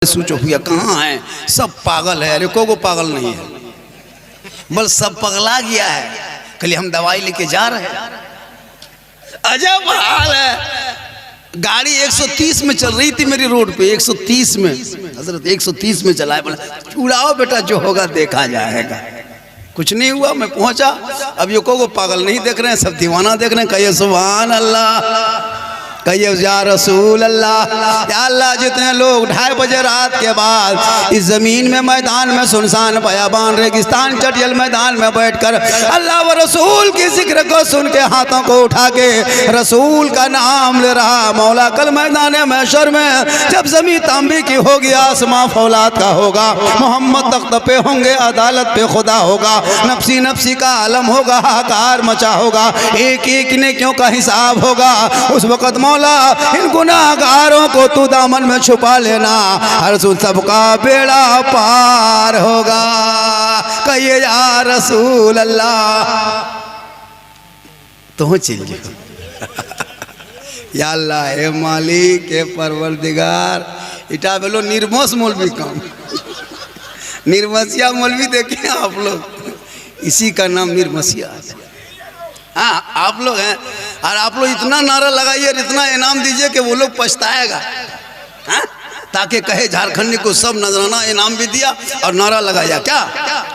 सोचो भैया कहाँ है, सब पागल है। अरे को पागल नहीं है, बस सब पगला गया है। कल हम दवाई लेके जा रहे हैं, अजब हाल है। गाड़ी 130 में चल रही थी मेरी रोड पे, 130 में हजरत 130 में चलाए। बोला उड़ाओ बेटा, जो होगा देखा जाएगा। कुछ नहीं हुआ, मैं पहुंचा। अब ये को पागल नहीं देख रहे हैं, सब दीवाना देख रहे हैं। कहिए सुभान अल्लाह, कहिए या रसूल अल्लाह। या अल्लाह, जितने लोग 2:30 बजे रात के बाद इस ज़मीन में मैदान में सुनसान बयाबान रेगिस्तान चटियल मैदान में बैठकर अल्लाह व रसूल की जिक्र को सुन के हाथों को उठा के रसूल का नाम ले रहा, मौला कल मैदान महशर में जब ज़मीन तांबे की होगी, आसमां फौलाद का होगा, मोहम्मद तख्त पे होंगे, अदालत पे खुदा होगा, नफसी नफसी का आलम होगा, हाहाकार मचा होगा, एक एक नेकियों का हिसाब होगा। उस वक़्त मौला इन गुनाहगारों को तू दामन में छुपा लेना, हर सबका बेड़ा पार होगा। कहिए या रसूल अल्लाह। तो चिल्लिए या अल्लाह, हे मालिक, हे परवरदिगार। इटा बोलो निर्मोस मौलवी काम, निर्मसिया मौलवी देखे आप लोग, इसी का नाम निर्मसिया। हाँ आप लोग हैं, और आप लोग इतना नारा लगाइए, इतना इनाम दीजिए कि वो लोग पछताएगा। हाँ? ताकि कहे झारखंडी को सब नजराना इनाम भी दिया और नारा लगाया। क्या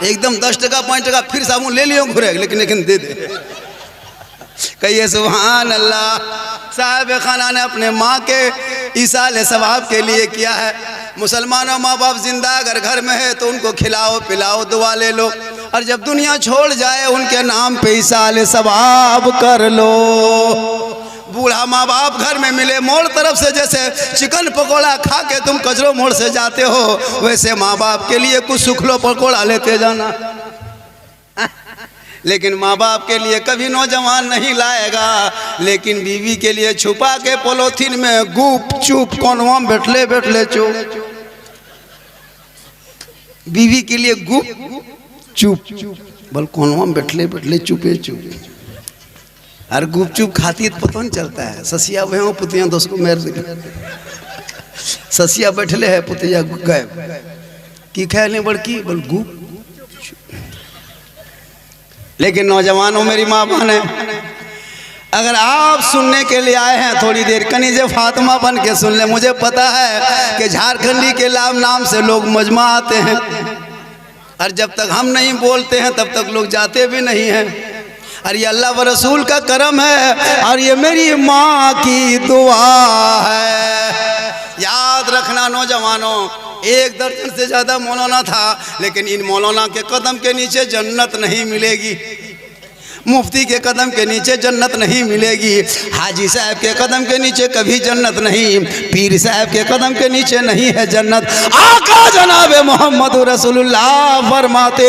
एकदम 10 टका 5 टका फिर साबुन ले लियो घुरे, लेकिन दे दे। कहिए सुभान अल्लाह। साहब खाना ने अपने माँ के ईसाल सवाब के लिए किया है। मुसलमानों माँ बाप जिंदा अगर घर में है तो उनको खिलाओ पिलाओ, दुआ ले लो, और जब दुनिया छोड़ जाए उनके नाम पे ईसाल सवाब कर लो। बूढ़ा माँ बाप घर में मिले, मोड़ तरफ से जैसे चिकन पकोड़ा खा के तुम कचरो मोड़ से जाते हो, वैसे माँ बाप के लिए कुछ सुखलो पकोड़ा लेते जाना। लेकिन माँ बाप के लिए कभी नौजवान नहीं लाएगा, लेकिन बीवी के लिए छुपा के पोलोथीन में गुप चुप कोनवा बैठले बैठले चुप, बीवी के लिए गुप चुप बल कोनवा बैठले बैठले चुपे चुप। और गुप चुप खाती तो पता नहीं चलता है। ससिया वह पुतिया दोस्त को मेर ससिया बैठले है, पुतिया गए की ख्याल बड़की बोल गुप। लेकिन नौजवानों, मेरी माँ बहन है, अगर आप सुनने के लिए आए हैं थोड़ी देर कनीजे फातिमा बन के सुन ले। मुझे पता है कि झारखंडी के नाम से लोग मजमा आते हैं, और जब तक हम नहीं बोलते हैं तब तक लोग जाते भी नहीं हैं। और ये अल्लाह व रसूल का करम है, और ये मेरी माँ की दुआ है। याद रखना नौजवानों, 1 दर्जन से ज़्यादा मौलाना था, लेकिन इन मौलाना के कदम के नीचे जन्नत नहीं मिलेगी, मुफ्ती के कदम के नीचे जन्नत नहीं मिलेगी, हाजी साहब के कदम के नीचे कभी जन्नत नहीं, पीर साहब के कदम के नीचे नहीं है जन्नत। आका जनाबे मोहम्मद रसूलुल्लाह फरमाते,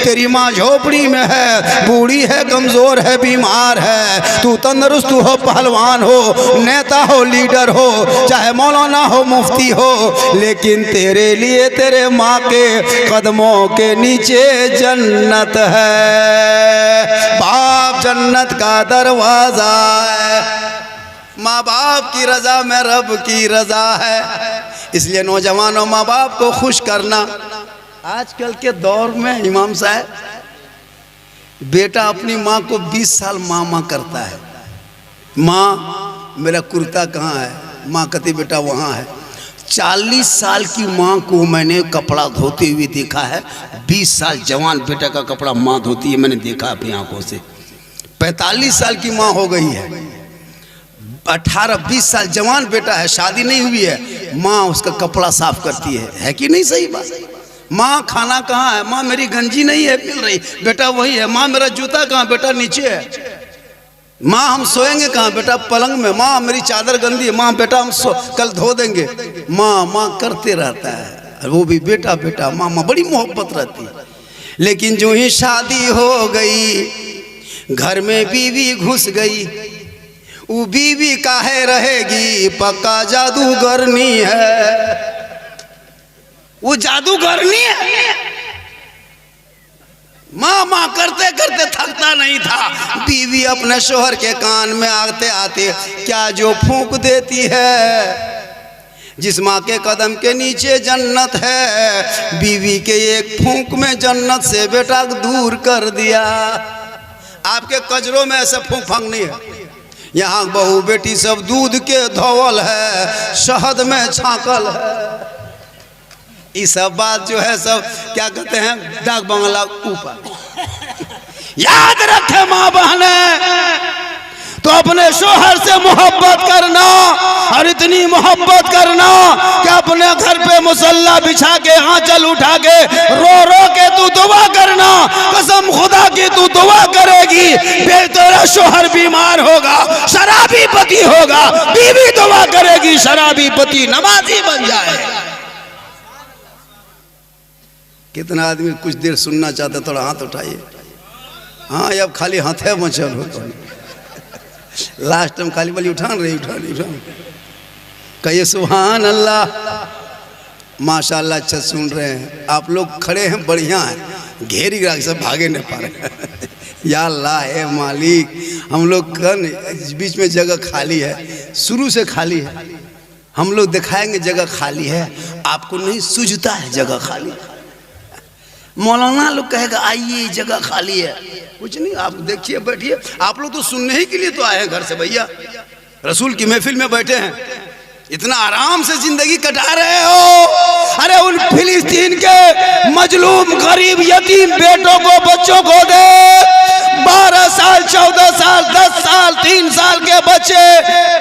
तेरी माँ झोपड़ी में है, बूढ़ी है, कमज़ोर है, बीमार है, तू तंदुरुस्त हो, पहलवान हो, नेता हो, लीडर हो, चाहे मौलाना हो, मुफ्ती हो, लेकिन तेरे लिए तेरे माँ के कदमों के नीचे जन्नत है। बाप जन्नत का दरवाजा है, माँ बाप की रजा में रब की रजा है। इसलिए नौजवानों, माँ बाप को खुश करना। आजकल के दौर में इमाम साहब, बेटा अपनी माँ को 20 साल माँ माँ करता है। माँ मेरा कुर्ता कहाँ है, माँ कहती बेटा वहाँ है। 40 साल की माँ को मैंने कपड़ा धोते हुए देखा है, 20 साल जवान बेटा का कपड़ा माँ धोती है, मैंने देखा अपनी आंखों से। 45 साल की माँ हो गई है, 18-20 साल जवान बेटा है, शादी नहीं हुई है, माँ उसका कपड़ा साफ करती है कि नहीं? सही बात। माँ खाना कहाँ है, माँ मेरी गंजी नहीं है मिल रही, बेटा वही है। माँ मेरा जूता कहाँ, बेटा नीचे है। माँ हम सोएंगे कहाँ, बेटा पलंग में। माँ मेरी चादर गंदी है, माँ बेटा हम कल धो देंगे। माँ माँ करते रहता है, वो भी बेटा बेटा माँ माँ, बड़ी मोहब्बत रहती है। लेकिन जो ही शादी हो गई, घर में बीवी घुस गई, वो बीवी काहे रहेगी, पक्का जादूगरनी है, वो जादूगरनी है। माँ माँ करते करते थकता नहीं था। बीवी अपने शोहर के कान में आते आते क्या जो फूंक देती है, जिस माँ के कदम के नीचे जन्नत है, बीवी के एक फूंक में जन्नत से बेटा दूर कर दिया। आपके कजरों में ऐसा फूंक फांक नहीं है। यहाँ बहू बेटी सब दूध के धोवल है, शहद में छाकल है। ये सब बात जो है सब क्या कहते हैं, डाक बंगला ऊपर। याद रखे माँ बहने, तो अपने शोहर से मोहब्बत करना, और इतनी मोहब्बत करना कि अपने घर पे मुसल्ला बिछा के आंचल उठा के रो रो के तू दुआ करना। कसम खुदा की तू दुआ करेगी, तेरा शोहर बीमार होगा, शराबी पति होगा, बीवी दुआ करेगी शराबी पति नमाजी बन जाए। कितना आदमी कुछ देर सुनना चाहता, थोड़ा हाथ उठाइए। हाँ, अब खाली हाथे मचल हो, लास्ट टाइम खाली बोली उठान रही, उठान कहिए सुभान अल्लाह। माशाल्लाह, अच्छा सुन रहे हैं आप लोग, खड़े हैं बढ़िया है, घेरी गिरा सब भागे नहीं पा रहे। या अल्लाह है मालिक, हम लोग बीच में जगह खाली है, शुरू से खाली है। हम लोग दिखाएंगे जगह खाली है, आपको नहीं सूझता है जगह खाली है। मौलाना लोग कहेगा आइए जगह खाली है, कुछ नहीं, आप देखिए बैठिए। आप लोग तो सुनने ही के लिए तो आए हैं घर से भैया, रसूल की महफिल में बैठे हैं, इतना आराम से जिंदगी कटा रहे हो। अरे उन फिलिस्तीन के मजलूम गरीब यतीम बेटों को, बच्चों को दे, 12 साल 14 साल 10 साल 3 साल के बच्चे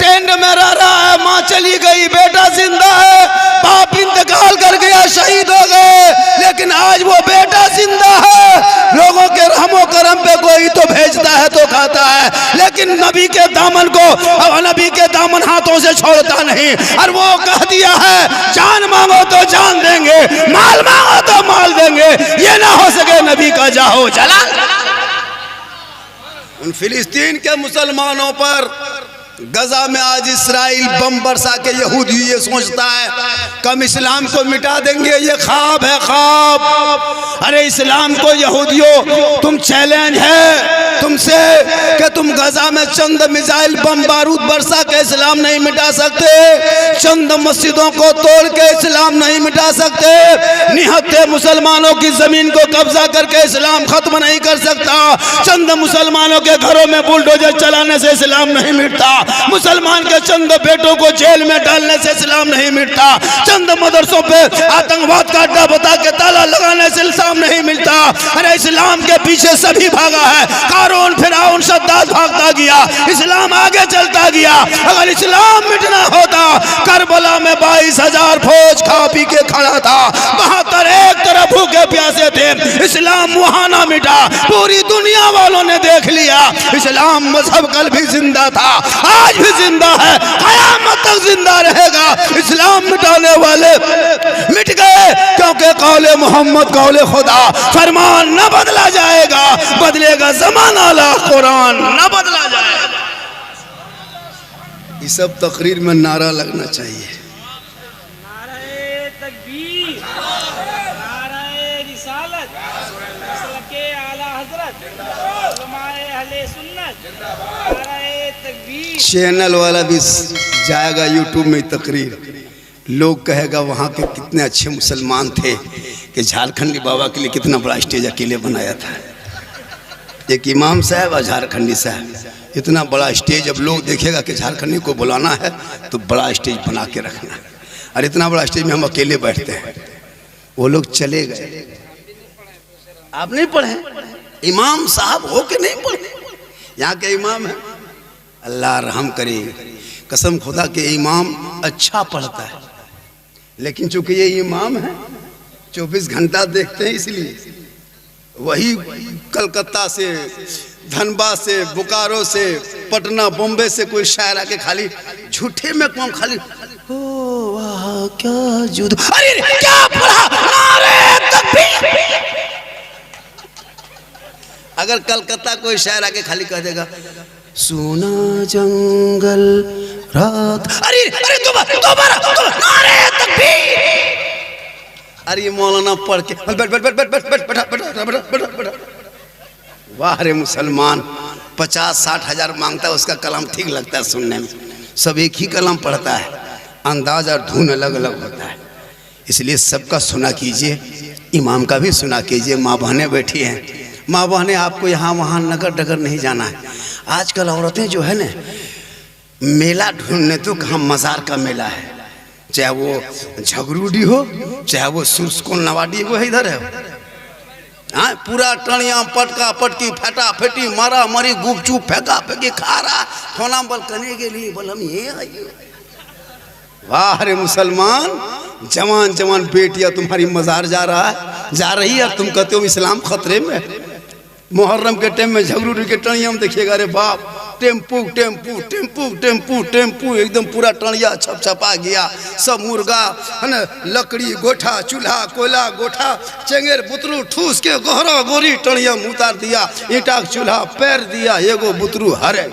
टेंट में रह रहा है, माँ चली गई, बेटा जिंदा है, बाप इंतकाल कर गया, शहीद हो गए, लेकिन आज वो बेटा जिंदा है। लोगों के रहमो करम पे कोई तो भेजता है तो खाता है, लेकिन नबी के दामन को, नबी के दामन हाथों से छोड़ता नहीं। और वो कह दिया है जान मांगो तो जान देंगे, माल मांगो तो माल देंगे, ये ना हो सके नबी का जाहो जला। उन फिलिस्तीन के मुसलमानों पर गजा में आज इस्राइल बम बरसा के यहूदी ये सोचता है कम इस्लाम को मिटा देंगे, ये ख्वाब है, ख्वाब। अरे इस्लाम को यहूदियों, तुम चैलेंज है तुमसे कि तुम गजा में चंद मिसाइल बम बारूद बरसा के इस्लाम नहीं मिटा सकते, चंद मस्जिदों को तोड़ के इस्लाम नहीं मिटा सकते, निहत्थे मुसलमानों की जमीन को कब्जा करके इस्लाम खत्म नहीं कर सकता, चंद मुसलमानों के घरों में बुलडोजर चलाने से इस्लाम नहीं मिटता, मुसलमान के चंद बेटों को जेल में डालने से इस्लाम नहीं मिटता, चंद मदरसों पे आतंकवाद का अड्डा बता के ताला लगाने से इस्लाम नहीं मिलता। अरे इस्लाम के पीछे सभी भागा है, कारून फिरौन शद्दाद भागता गया, इस्लाम आगे चलता गया। अगर इस्लाम मिटना होता, करबला में 22,000 फौज खा पी के खड़ा था, 72 एक तरफ भूखे प्यासे थे, इस्लाम वहां ना मिटा, पूरी दुनिया वालों ने देख लिया इस्लाम मजहब कल भी जिंदा था, आज भी जिंदा है, क़यामत तक जिंदा रहेगा। इस्लाम मिटाने वाले मिट गए, क्योंकि कौले मोहम्मद कौले खुदा, फरमान न बदला जाएगा, बदलेगा ज़माना ला कुरान न बदला जाएगा। ये सब तकरीर में नारा लगना चाहिए। नारे तकबीर, नारे रिसालत, मसलके आला हज़रत, उलमाए अहले सुन्नत, नारे तकबीर। चैनल वाला भी जाएगा यूट्यूब में तकरीर, लोग कहेगा वहाँ के कितने अच्छे मुसलमान थे कि झारखंडी बाबा के लिए कितना बड़ा स्टेज अकेले बनाया था। एक इमाम साहब और झारखंडी साहब, इतना बड़ा स्टेज। अब लोग देखेगा कि झारखंडी को बुलाना है तो बड़ा स्टेज बना के रखना है, और इतना बड़ा स्टेज में हम अकेले बैठते हैं। वो लोग चले गए। आप नहीं पढ़े, इमाम साहब हो के नहीं पढ़े, यहाँ के इमाम है, अल्लाह रहम करे, कसम खुदा के इमाम अच्छा पढ़ता है, लेकिन चूंकि ये इमाम है 24 घंटा देखते हैं, इसलिए वही कलकत्ता से, धनबाद से, बोकारो से, पटना, बॉम्बे से कोई शायर आके खाली झूठे में कौन खाली ओ वाह क्या जुद, अरे क्या पढ़ा, नारे तकबीर। अगर कलकत्ता कोई शायर आके खाली कह देगा सोना जंगल रात, अरे अरे दोबारा नारे तकबीर। अरे मौलाना पढ़ के बैठ। वाह रे मुसलमान, 50-60 हज़ार मांगता है, उसका कलाम ठीक लगता है सुनने में, सब एक ही कलाम पढ़ता है। अंदाज और धुन अलग अलग होता है, इसलिए सबका सुना कीजिए, इमाम का भी सुना कीजिए। माँ बहनें बैठी हैं, माँ बहनें आपको यहाँ वहाँ नगर डगर नहीं जाना है। आजकल औरतें जो है ना मेला ढूंढने, तो कहाँ मज़ार का मेला है, चाहे वो झगरूडी हो चाहे वो सुरस्कुल नवाडी, वो इधर है। हाँ, पूरा टणिया पटका पटकी फटा फटी मारा मारी गुपचुप फेंका फेंकी खा रहा होना बल करने के लिए बोल हम ये आइए। वाह रे मुसलमान, जवान जवान बेटियां तुम्हारी मज़ार जा रहा है, जा रही है, तुम कहते हो इस्लाम खतरे में। मुहर्रम के टाइम में झगरूडी के टणिया में देखिएगा, अरे बाप, tempo tempo tempo tempo tempo एकदम पूरा टणिया छप छपा गया, सब मुर्गा है ना, लकड़ी गोठा चूल्हा कोयला गोठा चेंगेर बुतरू ठूस के गोहरा गोरी टणिया में उतार दिया, ईटा चूल्हा पैर दिया, एगो बुतरू हरे।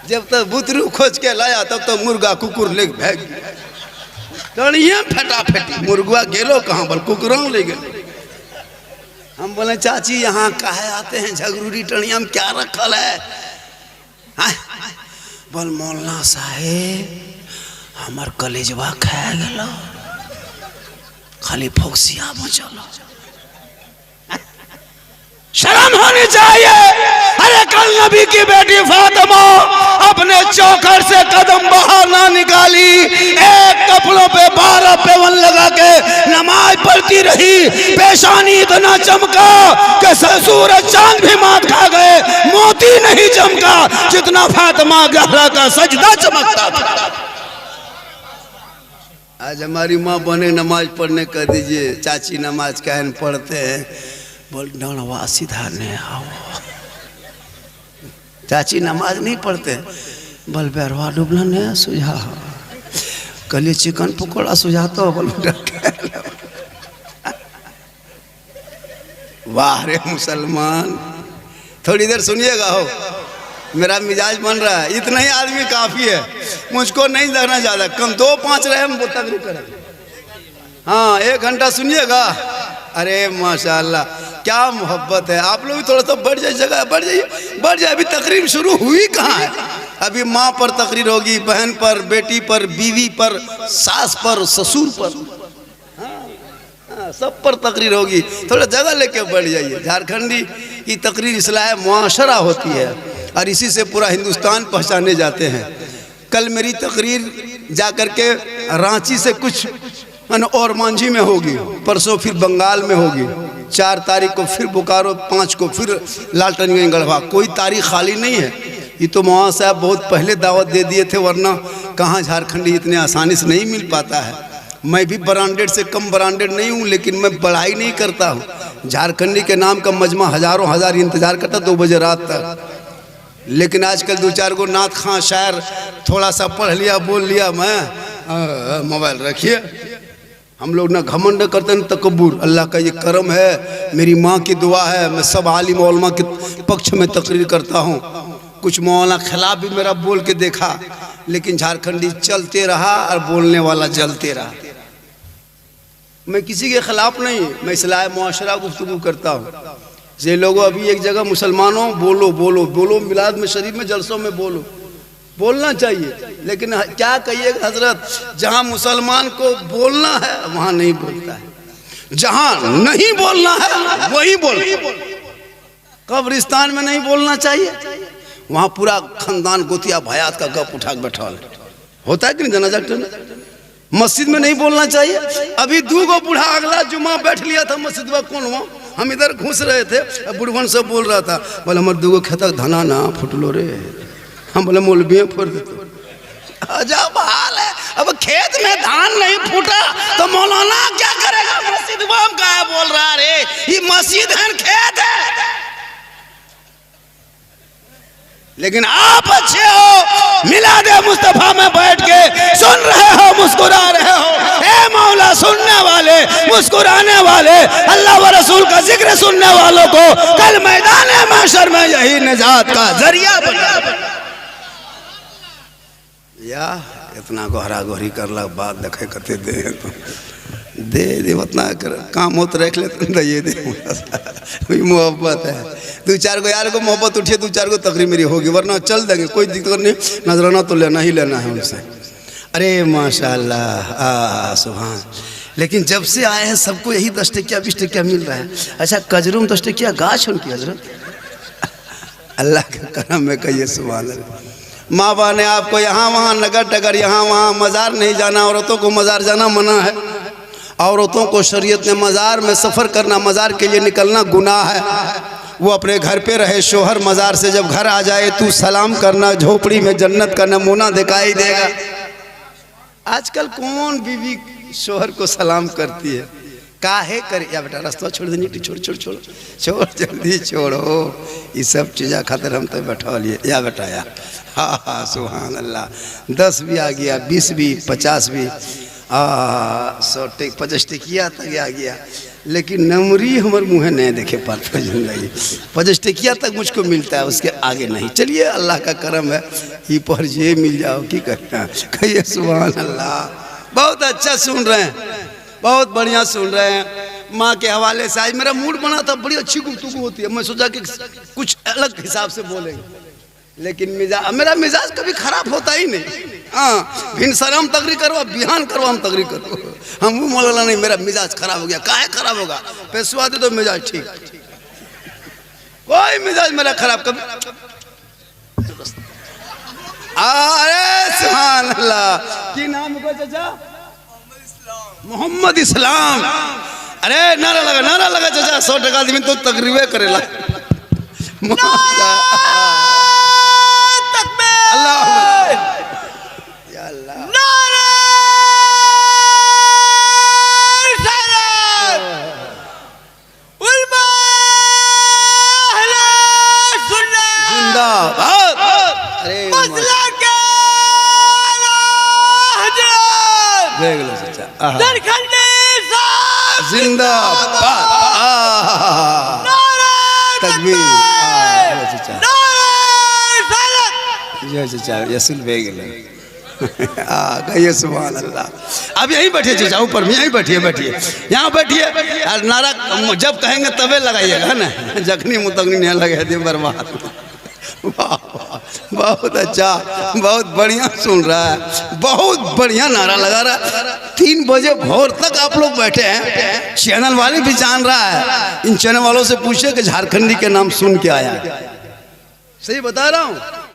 जब तक बुतरू खोज के लाया तब तक मुर्गा कुकुर ले भाग गया, टणिया फटा फेटी, मुर्गा गेलो कहाँ बल कुकुरों ले गए। हम बोले चाची यहाँ काहे आते हैं, झगरूडी टणिया में क्या रखल है? बोल मौलाना साहेब हमार कलेजवा खा गलो, खाली फोक्सिया बचल। शर्म होनी चाहिए। अरे कल नबी की बेटी फातिमा अपने चौखट से कदम बाहर ना निकाली, एक कपड़ों पे 12 पेवन लगा के नमाज पढ़ती रही, पेशानी इतना चमका कि सूरज चांद भी मात खा गए, मोती नहीं चमका जितना फातिमा ज़हरा का सजदा चमकता था। आज हमारी माँ बने नमाज पढ़ने कह दीजिए, चाची नमाज कहन पढ़ते हैं, बोल डणवा सीधा नहीं आओ, चाची नमाज नहीं पढ़ते, बल बैरवा डुबला नहीं सुझा, कल चिकन पकौड़ा सुझाता हो, बोल वाह रे मुसलमान। थोड़ी देर सुनिएगा, हो मेरा मिजाज बन रहा है, इतना ही आदमी काफ़ी है, मुझको नहीं लगना ज़्यादा, कम 2-5 रहे हम तकरीर करें। हाँ 1 घंटा सुनिएगा। अरे माशाल्लाह क्या मोहब्बत है। आप लोग भी थोड़ा सा बढ़ जाइए, जगह बढ़ जाइए, बढ़ जाए। अभी तकरीर शुरू हुई कहाँ है, अभी माँ पर तकरीर होगी, बहन पर, बेटी पर, बीवी पर, सास पर, ससुर पर, हाँ, सब पर तकरीर होगी। थोड़ा जगह लेके बढ़ जाइए। झारखंडी की तकरीर इस्लाह मुआशरा होती है और इसी से पूरा हिंदुस्तान पहचाने जाते हैं। कल मेरी तकरीर जा कर के रांची से कुछ और मांझी में होगी, परसों फिर बंगाल में होगी, 4 तारीख को फिर बोकारो, 5 को फिर लालटनगंज गढ़वा। कोई तारीख खाली नहीं है। ये तो मौलाना साहब बहुत पहले दावत दे दिए थे, वरना कहाँ झारखंडी इतने आसानी से नहीं मिल पाता है। मैं भी ब्रांडेड से कम ब्रांडेड नहीं हूँ, लेकिन मैं बड़ाई नहीं करता हूँ। झारखंडी के नाम का मजमा हज़ारों हज़ार इंतज़ार करता 2 बजे रात तक। लेकिन आजकल 2-4 गो नात खां शायर थोड़ा सा पढ़ लिया, बोल लिया, मैं मोबाइल रखिए। हम लोग ना घमंड करते हैं, तकब्बुर। अल्लाह का ये करम है, मेरी माँ की दुआ है, मैं सब आलिम उलमा के पक्ष में तकरीर करता हूँ। कुछ मौलाना खिलाफ भी मेरा बोल के देखा, लेकिन झारखंडी चलते रहा और बोलने वाला जलते रहा। मैं किसी के खिलाफ नहीं, मैं इस्लाह मुआशरा गुफ्तगू करता हूँ। ये लोगों अभी एक जगह मुसलमानों बोलो बोलो बोलो, मिलाद में शरीफ में जलसों में बोलो, बोलना चाहिए, लेकिन क्या कहिएगा हजरत, जहाँ मुसलमान को बोलना है वहाँ नहीं बोलता है, जहाँ नहीं बोलना है वही बोलता है। कब्रिस्तान में नहीं बोलना चाहिए, वहाँ पूरा खानदान गोतिया भयात का गप उठा के बैठा होता है कि नहीं जनाजा में। मस्जिद में नहीं बोलना चाहिए। अभी 2 गो बूढ़ा अगला जुम्मा बैठ लिया था मस्जिद में, कौन हुआ, हम इधर घुस रहे थे, बुढ़वन से बोल रहा था, बोले हमारे 2 गो खेतक धना ना फुटलो रे। हम बोले मौलवी फोड़ देते। अजब हाल है। अब खेत में धान नहीं फूटा तो मौलाना क्या करेगा, मस्जिद में क्या बोल रहा रे, ये मस्जिद है खेत है। लेकिन आप अच्छे हो, मिलादे मुस्तफा में बैठ के सुन रहे हो, मुस्कुरा रहे हो। ए मौला, सुनने वाले, मुस्कुराने वाले, अल्लाह व रसूल का जिक्र सुनने वालों को कल मैदान महशर में यही निजात का जरिया बना। या इतना गोहरा गोहरी करला बात देखे करते दे तो दे उतना कर, काम हो तो रख लेते ये दे। कोई मोहब्बत है, 2-4 गो यार को मोहब्बत उठिए, 2-4 गो तकरीर मेरी होगी, वरना चल देंगे, कोई दिक्कत नहीं। नजराना तो लेना ही लेना है उनसे। अरे माशाल्लाह सुभान। लेकिन जब से आए हैं सबको यही 10 टकिया 20 टकिया मिल रहा है। अच्छा कजरू में 10 टकिया गाछ उनकी हजरत, अल्लाह के करम में कहिए सुभान अल्लाह। माँ बाप ने आपको यहाँ वहाँ नगर टगर यहाँ वहाँ मज़ार नहीं जाना, औरतों को मज़ार जाना मना है। औरतों को शरीयत ने मज़ार में सफ़र करना, मज़ार के लिए निकलना गुनाह है। वो अपने घर पे रहे, शोहर मज़ार से जब घर आ जाए तू सलाम करना, झोपड़ी में जन्नत का नमूना दिखाई देगा। आजकल कौन बीवी शोहर को सलाम करती है? काहे कर या बेटा रास्ता छोड़ देनी, छोड़ छोड़ छोड़ छोड़ जल्दी छोड़ो, ये सब चीज़ा खातिर हम तो बैठा लिए या बेटा या। हाँ हाँ सुभान अल्लाह। 10 भी आ गया, 20 भी, 50 भी, 100 50 टकिया तक आ गया। लेकिन नमरी हमारे मुँह नहीं देखे पाते जिंदगी। 50 टकिया तक मुझको मिलता है, उसके आगे नहीं। चलिए अल्लाह का करम है, ये पर ये मिल जाओ की करना। कहिए सुभान अल्लाह। बहुत अच्छा सुन रहे हैं, बहुत बढ़िया सुन रहे हैं। माँ के हवाले से आज मेरा मूड बना था, बड़ी अच्छी गुफ्तगू होती है। मैं सोचा कि कुछ अलग हिसाब से बोलेंगे, लेकिन मेरा मिजाज कभी खराब होता ही नहीं। हाँ भिन शर्म तकरी करो, बिहान करो हम तकरी करो, हम मौलाना नहीं मेरा मिजाज खराब हो गया। काहे खराब होगा? पैसवा दे तो मिजाज ठीक, कोई मिजाज मेरा खराब कभी। अरे सुभान अल्लाह। की नाम है चाचा? मोहम्मद इस्लाम। अरे नारा लगा चाचा। 100 टका आदमी तो तकरीबे करेला। जिंदाबाद। तकबीर। यसुल कहिए सुभान अल्लाह। अब यहीं बैठिए चाचा, ऊपर में यहीं बैठिए, यहाँ बैठिए। और नारा जब कहेंगे तबे लगाइएगा ना, जखनी मुतगनी नहीं लगा दिए बर्बाद। बहुत अच्छा, बहुत बढ़िया सुन रहा है, बहुत बढ़िया नारा लगा रहा है। 3 बजे भोर तक आप लोग बैठे हैं। चैनल वाले भी जान रहा है। इन चैनल वालों से पूछे कि झारखंडी के नाम सुन के आया। सही बता रहा हूँ।